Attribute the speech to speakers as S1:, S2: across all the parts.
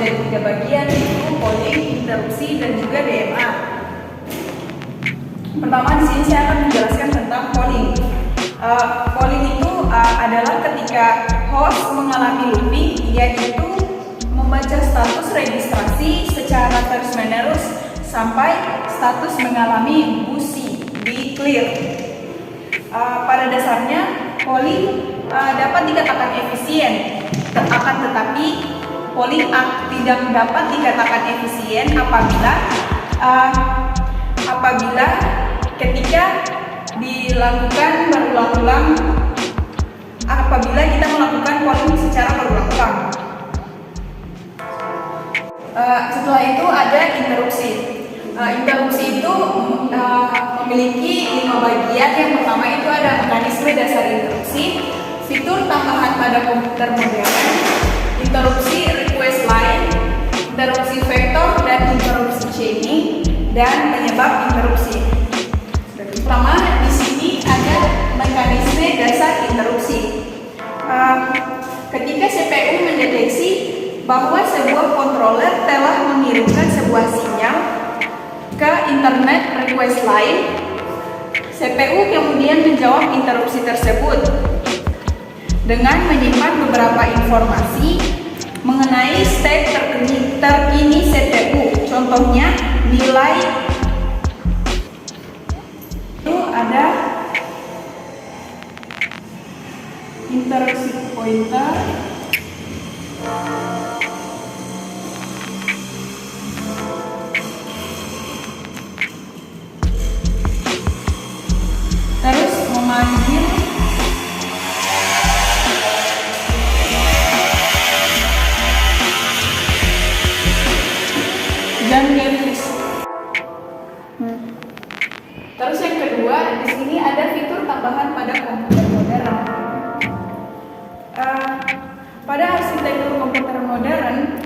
S1: menjadi 3 bagian, yaitu polling, interupsi, dan juga DMA. Pertama di sini saya akan menjelaskan tentang polling. Polling itu adalah ketika host mengalami looping, yaitu membaca status registrasi secara terus-menerus sampai status mengalami busi di clear. Pada dasarnya polling dapat dikatakan efisien, akan tetapi polling tidak dapat dikatakan efisien apabila ketika dilakukan berulang-ulang, apabila kita melakukan polling secara berulang-ulang. Setelah itu ada interupsi. Interupsi itu memiliki 5 bagian. Yang pertama itu ada mekanisme dasar interupsi, fitur tambahan pada komputer modern, interupsi request line, interupsi vektor, dan interupsi chaining, dan penyebab interupsi. Pertama di sini ada mekanisme dasar interupsi. Ketika CPU mendeteksi bahwa sebuah controller telah mengirimkan sebuah sinyal ke internet request line, CPU kemudian menjawab interupsi tersebut dengan menyimpan beberapa informasi mengenai state terkini CPU. Contohnya nilai itu ada interupsi pointer, terus memanggil dan ngeris. Terus yang kedua, di sini ada fitur tambahan pada komputer modern. Pada arsitektur komputer modern,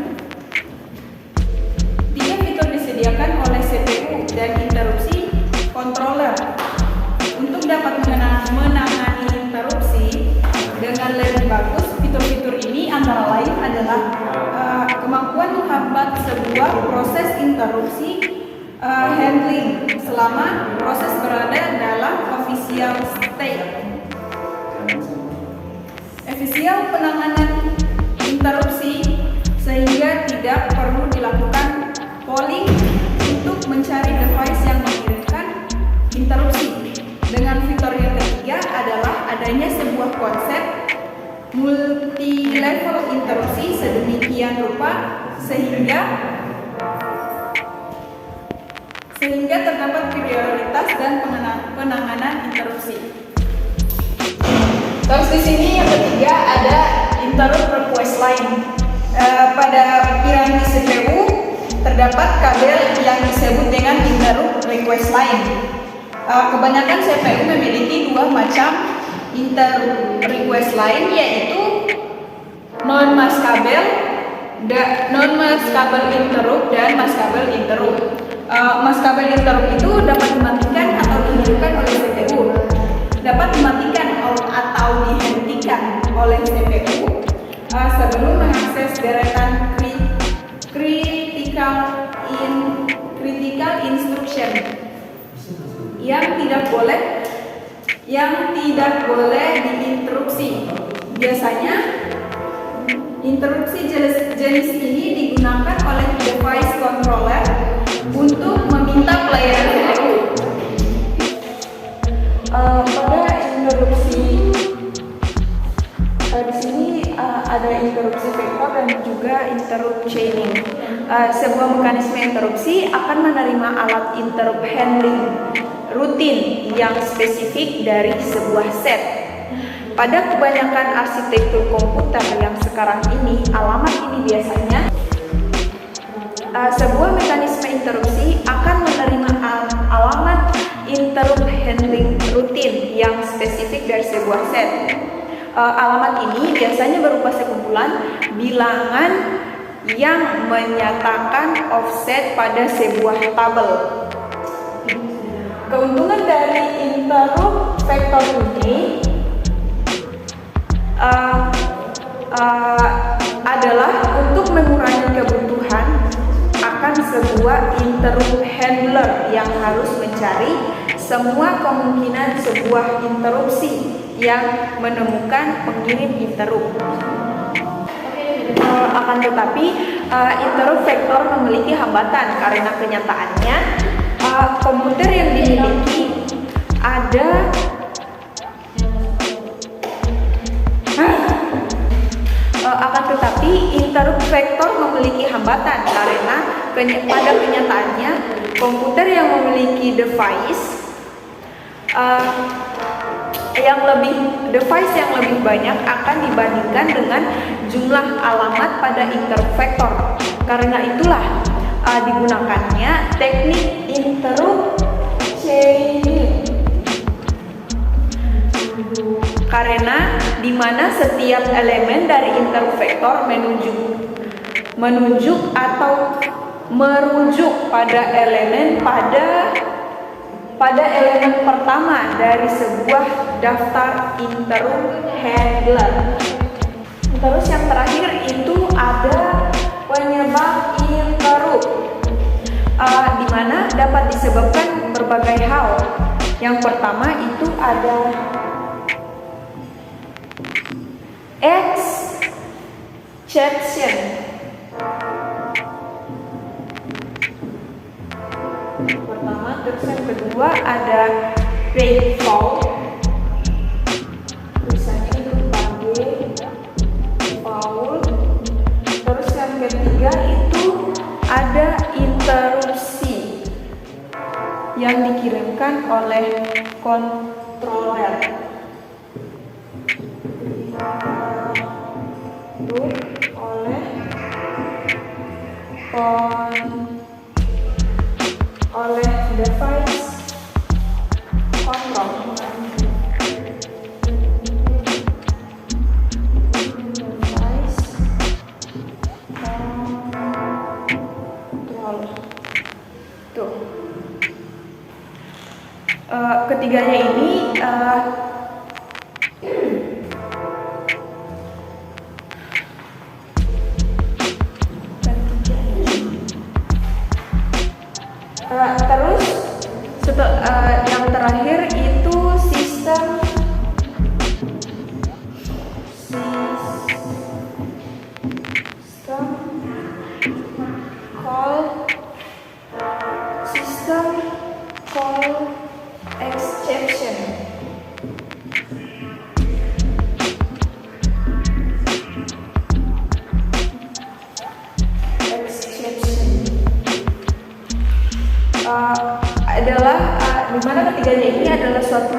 S1: 3 fitur disediakan oleh CPU dan interupsi controller. Untuk dapat menangani interupsi dengan lebih bagus, fitur-fitur ini antara lain adalah kemampuan menghambat sebuah proses interupsi handling selama proses berada dalam official state. Efisien penanganan interupsi sehingga tidak perlu dilakukan polling untuk mencari device yang mengirimkan interupsi. Dengan fitur yang ketiga adalah adanya sebuah konsep multi-level interupsi sedemikian rupa sehingga terdapat prioritas dan penanganan interupsi. Terus di sini yang ketiga ada interrupt request line. Pada piramid CPU terdapat kabel yang disebut dengan interrupt request line. Kebanyakan CPU memiliki 2 macam interrupt request line, yaitu non-mask kabel interrupt dan mask kabel interrupt. Mask kabel interrupt itu dapat dimatikan atau dihidupkan oleh CPU. Dapat dimatikan atau dihentikan oleh CPU sebelum mengakses deretan critical instruction yang tidak boleh diinterupsi. Biasanya interupsi jenis ini digunakan oleh device controller untuk meminta pelayanan CPU. Pada interupsi di sini ada interupsi vektor dan juga interrupt chaining. Sebuah mekanisme interupsi akan menerima alat interrupt handling rutin yang spesifik dari sebuah set. Pada kebanyakan arsitektur komputer yang sekarang ini, alamat ini biasanya sebuah mekanisme interupsi akan menerima alamat interrupt handling rutin yang spesifik dari sebuah set. Alamat ini biasanya berupa sekumpulan bilangan yang menyatakan offset pada sebuah tabel. Keuntungan dari interrupt vektor ini adalah untuk mengurangi kebutuhan akan sebuah interrupt handler yang harus mencari semua kemungkinan sebuah interupsi yang menemukan pengirim interrupt. Akan tetapi interrupt vektor memiliki hambatan karena kenyataannya komputer yang dimiliki ada akan tetapi interrupt vektor memiliki hambatan karena pada kenyataannya komputer yang memiliki device yang lebih banyak akan dibandingkan dengan jumlah alamat pada interrupt vektor. Karena itulah digunakannya teknik interrupt chaining. Karena di mana setiap elemen dari interrupt vektor menunjuk atau merujuk pada elemen pertama dari sebuah daftar interrupt handler. Terus yang terakhir itu ada penyebab interrupt, di mana dapat disebabkan berbagai hal. Yang pertama itu ada exception. Terus yang kedua ada breakfall, tulisannya itu pakai foul. Terus yang ketiga itu ada interupsi yang dikirimkan oleh controller. Oleh device control. Tuh. Ketiganya ini terus yang terakhir itu sistem call exception. Adalah di mana ketiganya ini adalah suatu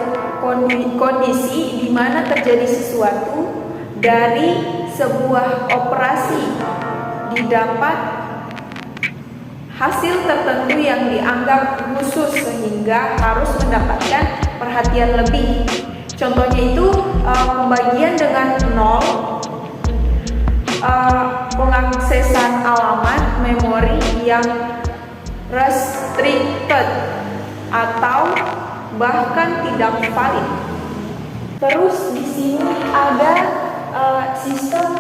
S1: kondisi di mana terjadi sesuatu dari sebuah operasi didapat hasil tertentu yang dianggap khusus sehingga harus mendapatkan perhatian lebih. Contohnya itu pembagian dengan nol, pengaksesan alamat memori yang restricted atau bahkan tidak valid. Terus di sini ada sistem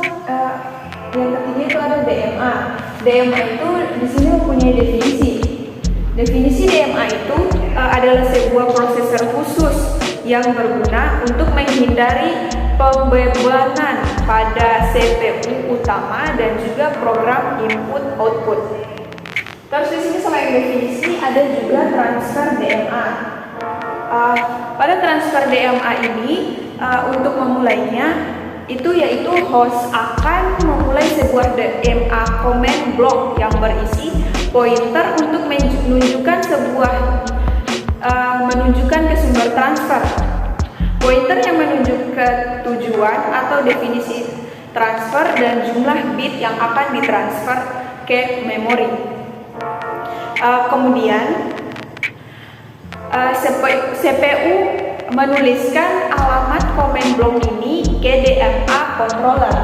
S1: yang ketiga itu ada DMA. DMA itu di sini mempunyai definisi. Definisi DMA itu adalah sebuah prosesor khusus yang berguna untuk menghindari pembebanan pada CPU utama dan juga program input/output. Terus di sini selain definisi ada juga transfer DMA. Pada transfer DMA ini untuk memulainya itu yaitu host akan memulai sebuah DMA command block yang berisi pointer untuk menunjukkan ke sumber transfer. Pointer yang menunjuk ke tujuan atau definisi transfer dan jumlah bit yang akan ditransfer ke memori. Kemudian CPU menuliskan alamat command block ini ke DMA controller,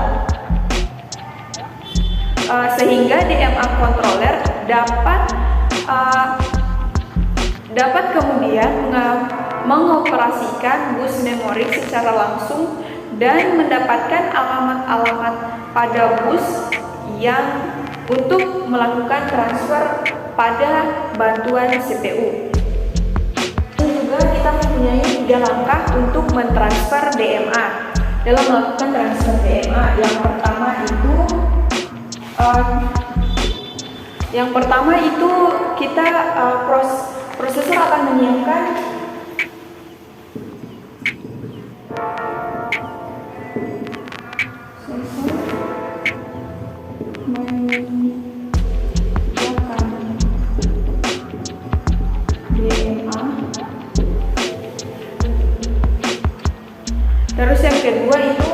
S1: sehingga DMA controller dapat kemudian mengoperasikan bus memori secara langsung dan mendapatkan alamat-alamat pada bus yang untuk melakukan transfer pada bantuan CPU. Dan juga kita mempunyai 3 langkah untuk mentransfer DMA. Dalam melakukan transfer DMA, yang pertama itu kita prosesor akan menyiapkan DMA. Terus yang kedua itu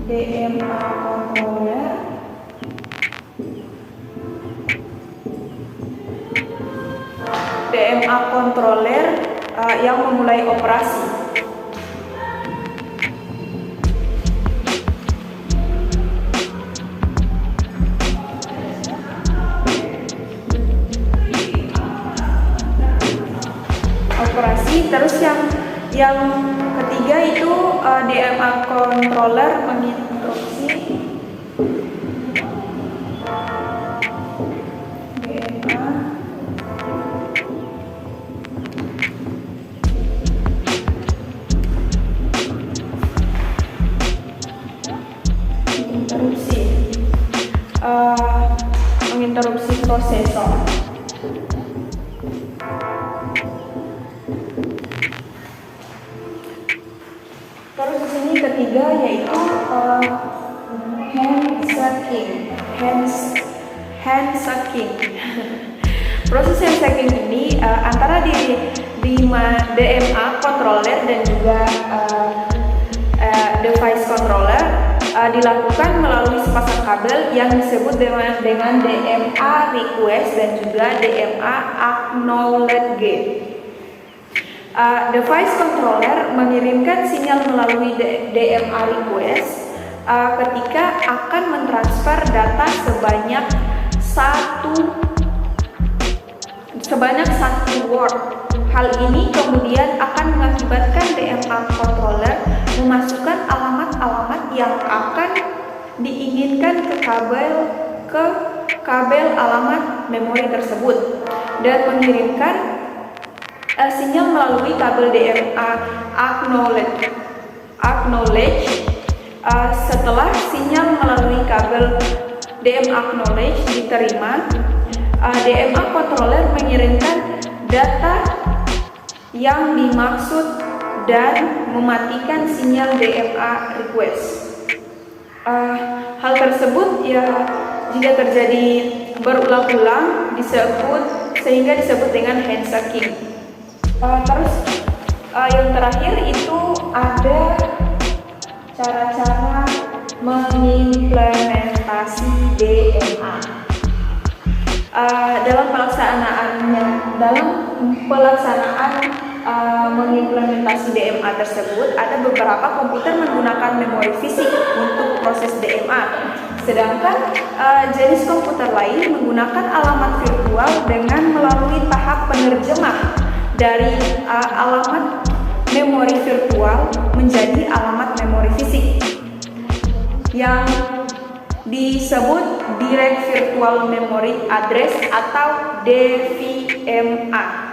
S1: DMA controller. DMA controller yang memulai operasi. Terus yang ketiga itu DMA controller menginstruksi DMA menginterupsi prosesor. Terus di sini ketiga yaitu handshaking. Proses handshaking ini antara di DMA controller dan juga device controller dilakukan melalui sepasang kabel yang disebut dengan DMA request dan juga DMA acknowledge gate. Device controller mengirimkan sinyal melalui DMA request ketika akan mentransfer data sebanyak satu word. Hal ini kemudian akan mengakibatkan DMA controller memasukkan alamat-alamat yang akan diinginkan ke kabel alamat memori tersebut dan mengirimkan sinyal melalui kabel DMA acknowledge. Setelah sinyal melalui kabel DMA acknowledge diterima, DMA controller mengirimkan data yang dimaksud dan mematikan sinyal DMA request. Hal tersebut ya jika terjadi berulang-ulang sehingga disebut dengan handshaking. Terus yang terakhir itu ada cara-cara mengimplementasi DMA. Dalam pelaksanaan mengimplementasi DMA tersebut ada beberapa komputer menggunakan memori fisik untuk proses DMA. Sedangkan jenis komputer lain menggunakan alamat virtual dengan melalui tahap penerjemah dari alamat memori virtual menjadi alamat memori fisik yang disebut Direct Virtual Memory Address atau DVMA.